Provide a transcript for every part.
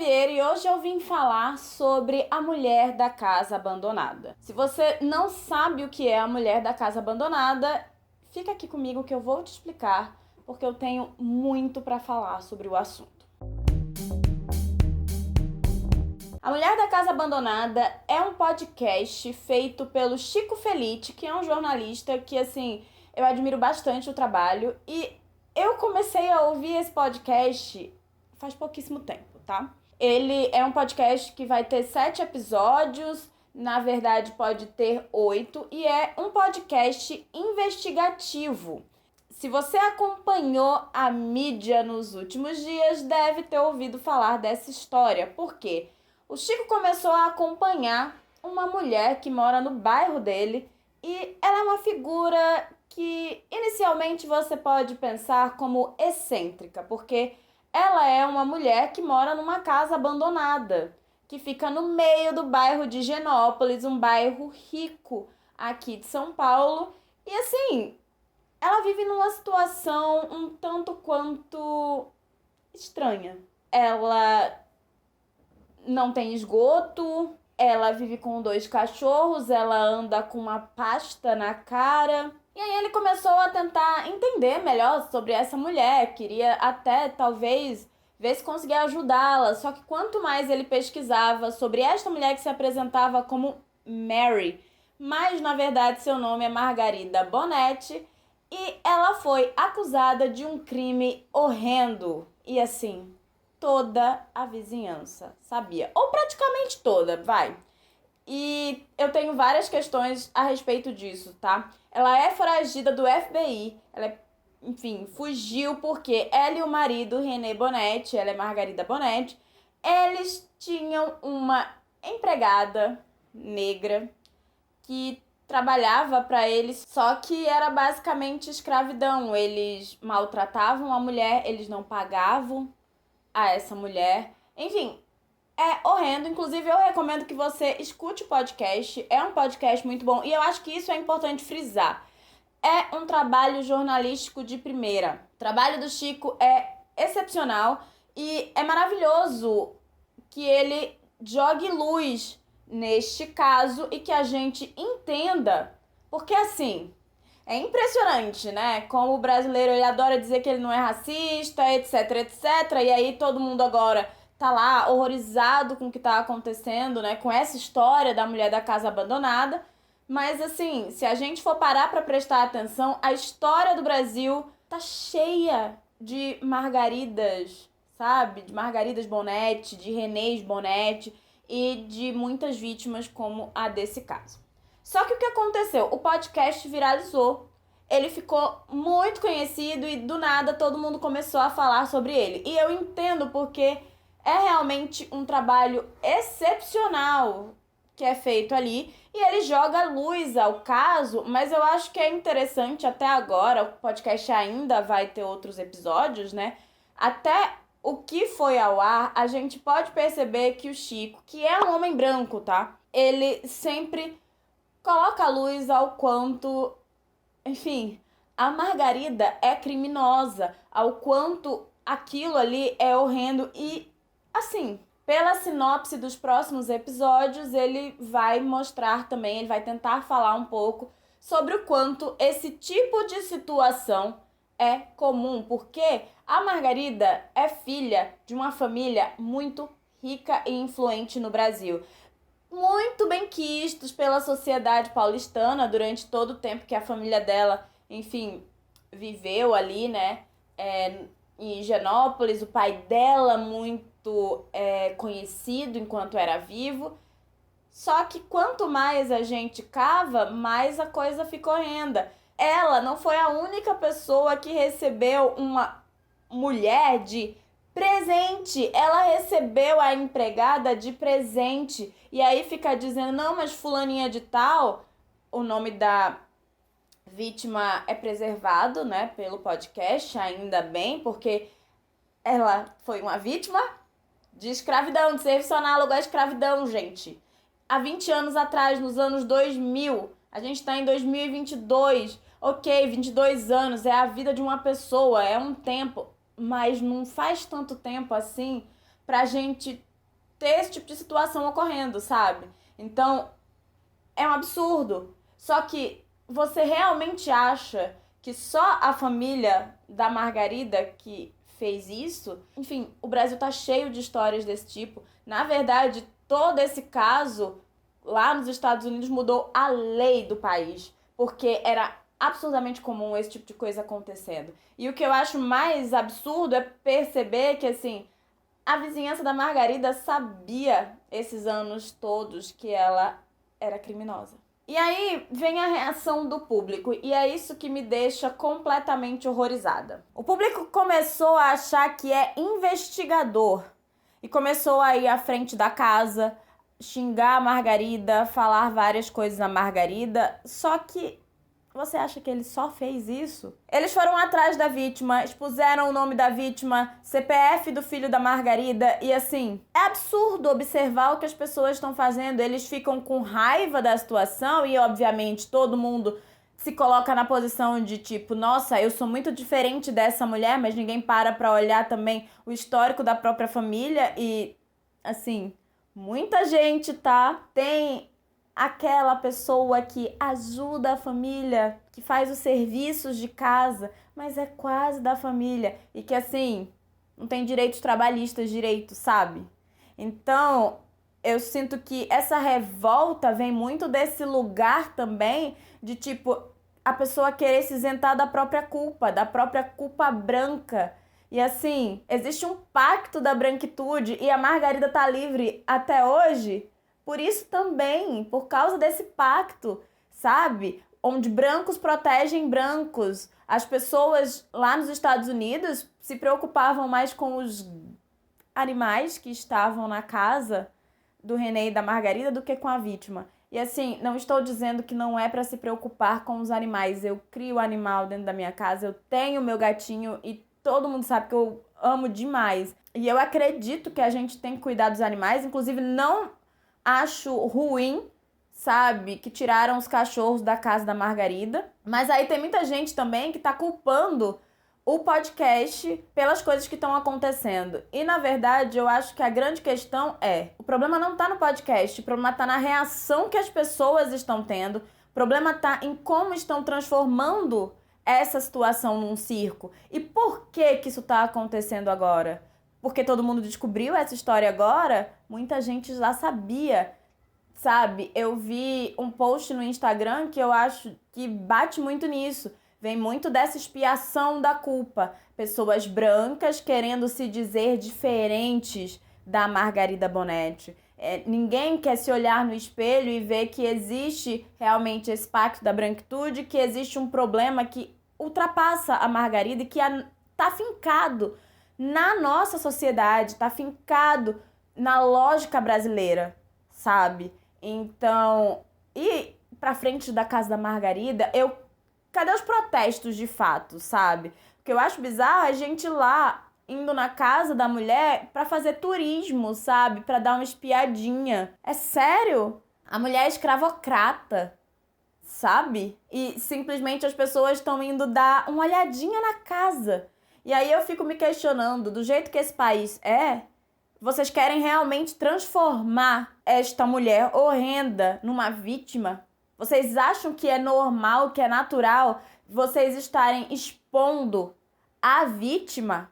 Vieira e hoje eu vim falar sobre a mulher da casa abandonada. Se você não sabe o que é a mulher da casa abandonada, fica aqui comigo que eu vou te explicar, porque eu tenho muito para falar sobre o assunto. A Mulher da Casa Abandonada é um podcast feito pelo Chico Felitti, que é um jornalista que, eu admiro bastante o trabalho. E eu comecei a ouvir esse podcast faz pouquíssimo tempo, tá? Ele é um podcast que vai ter 7 episódios, na verdade pode ter 8, e é um podcast investigativo. Se você acompanhou a mídia nos últimos dias, deve ter ouvido falar dessa história. Por quê? O Chico começou a acompanhar uma mulher que mora no bairro dele e ela é uma figura que inicialmente você pode pensar como excêntrica, porque ela é uma mulher que mora numa casa abandonada, que fica no meio do bairro de Higienópolis, um bairro rico aqui de São Paulo. E ela vive numa situação um tanto quanto estranha. Ela não tem esgoto, ela vive com 2 cachorros, ela anda com uma pasta na cara. E aí ele começou a tentar entender melhor sobre essa mulher, queria até talvez ver se conseguia ajudá-la. Só que quanto mais ele pesquisava sobre esta mulher que se apresentava como Mary, mas na verdade seu nome é Margarida Bonetti, e ela foi acusada de um crime horrendo. E toda a vizinhança sabia. Ou praticamente toda, vai. E eu tenho várias questões a respeito disso, tá? Ela é foragida do FBI. Ela, fugiu porque ela e o marido, René Bonetti, ela é Margarida Bonetti, eles tinham uma empregada negra que trabalhava para eles, só que era basicamente escravidão. Eles maltratavam a mulher, eles não pagavam a essa mulher. Enfim, é horrendo. Inclusive, eu recomendo que você escute o podcast. É um podcast muito bom e eu acho que isso é importante frisar. É um trabalho jornalístico de primeira. O trabalho do Chico é excepcional e é maravilhoso que ele jogue luz neste caso e que a gente entenda, porque é impressionante, né? Como o brasileiro, ele adora dizer que ele não é racista, etc, etc. E aí todo mundo agora tá lá horrorizado com o que tá acontecendo, né? Com essa história da mulher da casa abandonada. Mas se a gente for parar pra prestar atenção, a história do Brasil tá cheia de Margaridas, sabe? De Margaridas Bonetti, de Renês Bonetti e de muitas vítimas como a desse caso. Só que o que aconteceu? O podcast viralizou, ele ficou muito conhecido e do nada todo mundo começou a falar sobre ele. E eu entendo porque é realmente um trabalho excepcional que é feito ali e ele joga luz ao caso, mas eu acho que é interessante até agora, o podcast ainda vai ter outros episódios, né? Até o que foi ao ar, a gente pode perceber que o Chico, que é um homem branco, tá? Ele sempre coloca a luz ao quanto, a Margarida é criminosa, ao quanto aquilo ali é horrendo e, pela sinopse dos próximos episódios, ele vai mostrar também, ele vai tentar falar um pouco sobre o quanto esse tipo de situação é comum, porque a Margarida é filha de uma família muito rica e influente no Brasil. Muito bem quistos pela sociedade paulistana durante todo o tempo que a família dela, viveu ali, né, em Higienópolis. O pai dela muito conhecido enquanto era vivo. Só que quanto mais a gente cava, mais a coisa fica horrenda. Ela não foi a única pessoa que recebeu uma mulher de presente. Ela recebeu a empregada de presente. E aí fica dizendo, não, mas fulaninha de tal, o nome da vítima é preservado, né, pelo podcast, ainda bem, porque ela foi uma vítima de escravidão, de serviço análogo à escravidão, gente. Há 20 anos atrás, nos anos 2000, a gente tá em 2022, ok, 22 anos, é a vida de uma pessoa, é um tempo, mas não faz tanto tempo assim pra gente ter esse tipo de situação ocorrendo, sabe? Então, é um absurdo. Só que você realmente acha que só a família da Margarida que fez isso? Enfim, o Brasil tá cheio de histórias desse tipo. Na verdade, todo esse caso lá nos Estados Unidos mudou a lei do país, porque era absurdamente comum esse tipo de coisa acontecendo. E o que eu acho mais absurdo é perceber que, assim, a vizinhança da Margarida sabia esses anos todos que ela era criminosa. E aí vem a reação do público, e é isso que me deixa completamente horrorizada. O público começou a achar que é investigador e começou a ir à frente da casa, xingar a Margarida, falar várias coisas à Margarida, só que você acha que ele só fez isso? Eles foram atrás da vítima, expuseram o nome da vítima, CPF do filho da Margarida e assim, é absurdo observar o que as pessoas estão fazendo. Eles ficam com raiva da situação e obviamente todo mundo se coloca na posição de tipo, nossa, eu sou muito diferente dessa mulher, mas ninguém para pra olhar também o histórico da própria família e assim, muita gente, tá? Tem aquela pessoa que ajuda a família, que faz os serviços de casa, mas é quase da família e que assim, não tem direitos trabalhistas direito, sabe? Então, eu sinto que essa revolta vem muito desse lugar também de tipo a pessoa querer se isentar da própria culpa branca. E assim, existe um pacto da branquitude e a Margarida tá livre até hoje. Por isso também, por causa desse pacto, sabe? Onde brancos protegem brancos. As pessoas lá nos Estados Unidos se preocupavam mais com os animais que estavam na casa do René e da Margarida do que com a vítima. E assim, não estou dizendo que não é para se preocupar com os animais. Eu crio animal dentro da minha casa, eu tenho meu gatinho e todo mundo sabe que eu amo demais. E eu acredito que a gente tem que cuidar dos animais, inclusive não acho ruim, sabe, que tiraram os cachorros da casa da Margarida. Mas aí tem muita gente também que tá culpando o podcast pelas coisas que estão acontecendo. E na verdade, eu acho que a grande questão é, o problema não tá no podcast, o problema tá na reação que as pessoas estão tendo. O problema tá em como estão transformando essa situação num circo. E por que que isso tá acontecendo agora? Porque todo mundo descobriu essa história agora? Muita gente já sabia, sabe? Eu vi um post no Instagram que eu acho que bate muito nisso. Vem muito dessa expiação da culpa. Pessoas brancas querendo se dizer diferentes da Margarida Bonetti. Ninguém quer se olhar no espelho e ver que existe realmente esse pacto da branquitude, que existe um problema que ultrapassa a Margarida e que tá fincado na nossa sociedade, tá fincado na lógica brasileira, sabe? Então, ir pra frente da casa da Margarida, cadê os protestos de fato, sabe? O que eu acho bizarro é a gente ir lá, indo na casa da mulher pra fazer turismo, sabe? Pra dar uma espiadinha. É sério? A mulher é escravocrata, sabe? E simplesmente as pessoas estão indo dar uma olhadinha na casa. E aí eu fico me questionando, do jeito que esse país é, vocês querem realmente transformar esta mulher horrenda numa vítima? Vocês acham que é normal, que é natural vocês estarem expondo a vítima,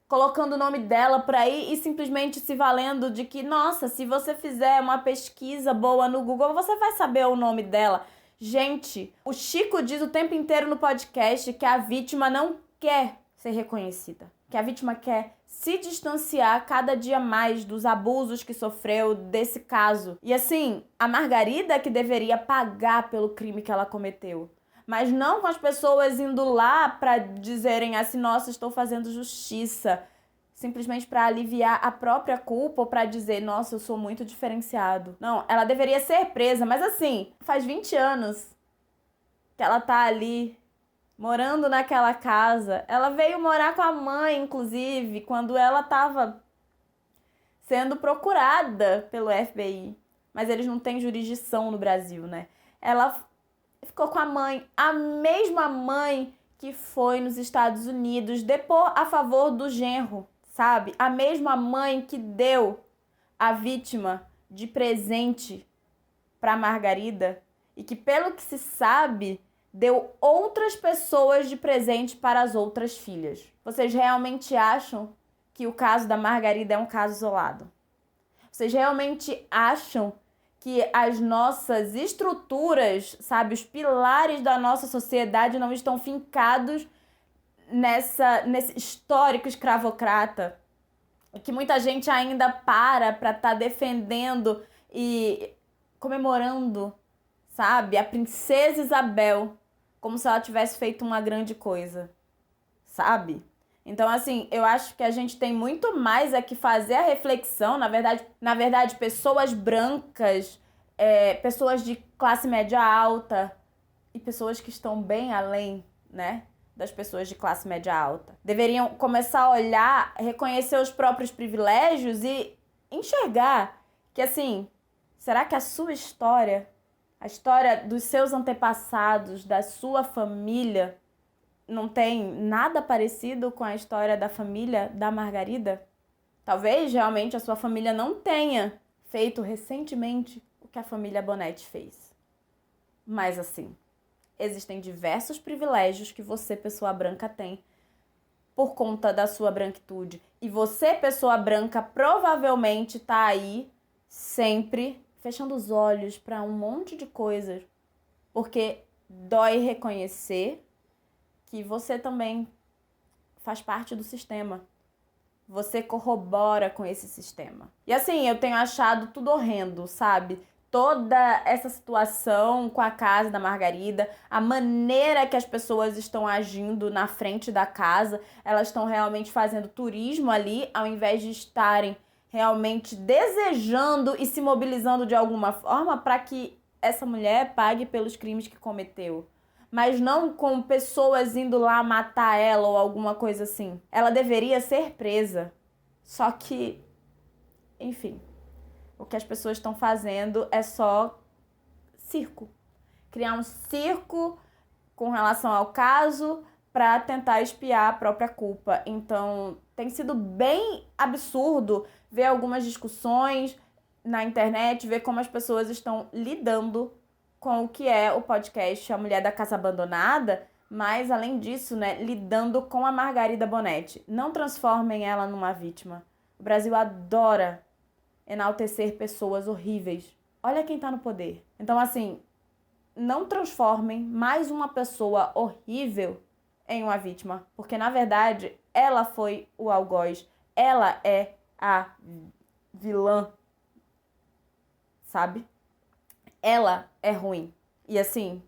colocando o nome dela por aí e simplesmente se valendo de que, nossa, se você fizer uma pesquisa boa no Google, você vai saber o nome dela. Gente, o Chico diz o tempo inteiro no podcast que a vítima não quer ser reconhecida, que a vítima quer se distanciar cada dia mais dos abusos que sofreu desse caso. E assim, a Margarida que deveria pagar pelo crime que ela cometeu. Mas não com as pessoas indo lá pra dizerem assim, nossa, estou fazendo justiça. Simplesmente pra aliviar a própria culpa ou pra dizer, nossa, eu sou muito diferenciado. Não, ela deveria ser presa, mas assim, faz 20 anos que ela tá ali morando naquela casa. Ela veio morar com a mãe, inclusive, quando ela estava sendo procurada pelo FBI. Mas eles não têm jurisdição no Brasil, né? Ela ficou com a mesma mãe que foi nos Estados Unidos depor a favor do genro, sabe? A mesma mãe que deu a vítima de presente para Margarida e que, pelo que se sabe, deu outras pessoas de presente para as outras filhas. Vocês realmente acham que o caso da Margarida é um caso isolado? Vocês realmente acham que as nossas estruturas, sabe, os pilares da nossa sociedade não estão fincados nesse histórico escravocrata? Que muita gente ainda para estar defendendo e comemorando, sabe, a princesa Isabel como se ela tivesse feito uma grande coisa, sabe? Então, assim, eu acho que a gente tem muito mais a que fazer a reflexão. Na verdade, pessoas brancas, pessoas de classe média alta e pessoas que estão bem além, né, das pessoas de classe média alta, deveriam começar a olhar, reconhecer os próprios privilégios e enxergar que, assim, será que a sua história, a história dos seus antepassados, da sua família, não tem nada parecido com a história da família da Margarida? Talvez realmente a sua família não tenha feito recentemente o que a família Bonetti fez. Mas assim, existem diversos privilégios que você, pessoa branca, tem por conta da sua branquitude. E você, pessoa branca, provavelmente tá aí sempre fechando os olhos para um monte de coisas, porque dói reconhecer que você também faz parte do sistema. Você corrobora com esse sistema. E assim, eu tenho achado tudo horrendo, sabe? Toda essa situação com a casa da Margarida, a maneira que as pessoas estão agindo na frente da casa, elas estão realmente fazendo turismo ali, ao invés de estarem realmente desejando e se mobilizando de alguma forma para que essa mulher pague pelos crimes que cometeu. Mas não com pessoas indo lá matar ela ou alguma coisa assim. Ela deveria ser presa. Só que, enfim, o que as pessoas estão fazendo é só circo. Criar um circo com relação ao caso para tentar expiar a própria culpa. Então, tem sido bem absurdo ver algumas discussões na internet, ver como as pessoas estão lidando com o que é o podcast A Mulher da Casa Abandonada, mas, além disso, né, lidando com a Margarida Bonetti. Não transformem ela numa vítima. O Brasil adora enaltecer pessoas horríveis. Olha quem tá no poder. Então, assim, não transformem mais uma pessoa horrível em uma vítima, porque, na verdade, ela foi o algoz. Ela é a vilã, sabe? Ela é ruim. E assim,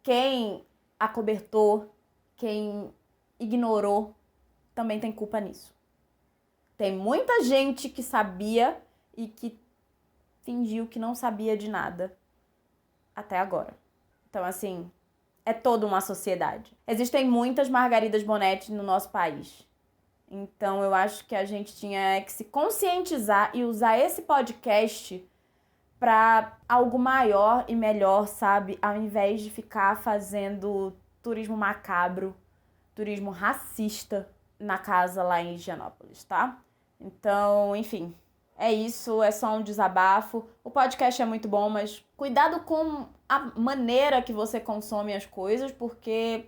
quem acobertou, quem ignorou, também tem culpa nisso. Tem muita gente que sabia e que fingiu que não sabia de nada até agora. Então, assim, é toda uma sociedade. Existem muitas Margaridas Bonetti no nosso país. Então, eu acho que a gente tinha que se conscientizar e usar esse podcast para algo maior e melhor, sabe? Ao invés de ficar fazendo turismo macabro, turismo racista na casa lá em Higienópolis, tá? Então, enfim, é isso, é só um desabafo. O podcast é muito bom, mas cuidado com a maneira que você consome as coisas, porque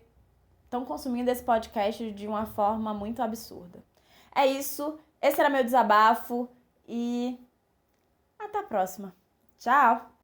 estão consumindo esse podcast de uma forma muito absurda. É isso, esse era meu desabafo e até a próxima. Tchau!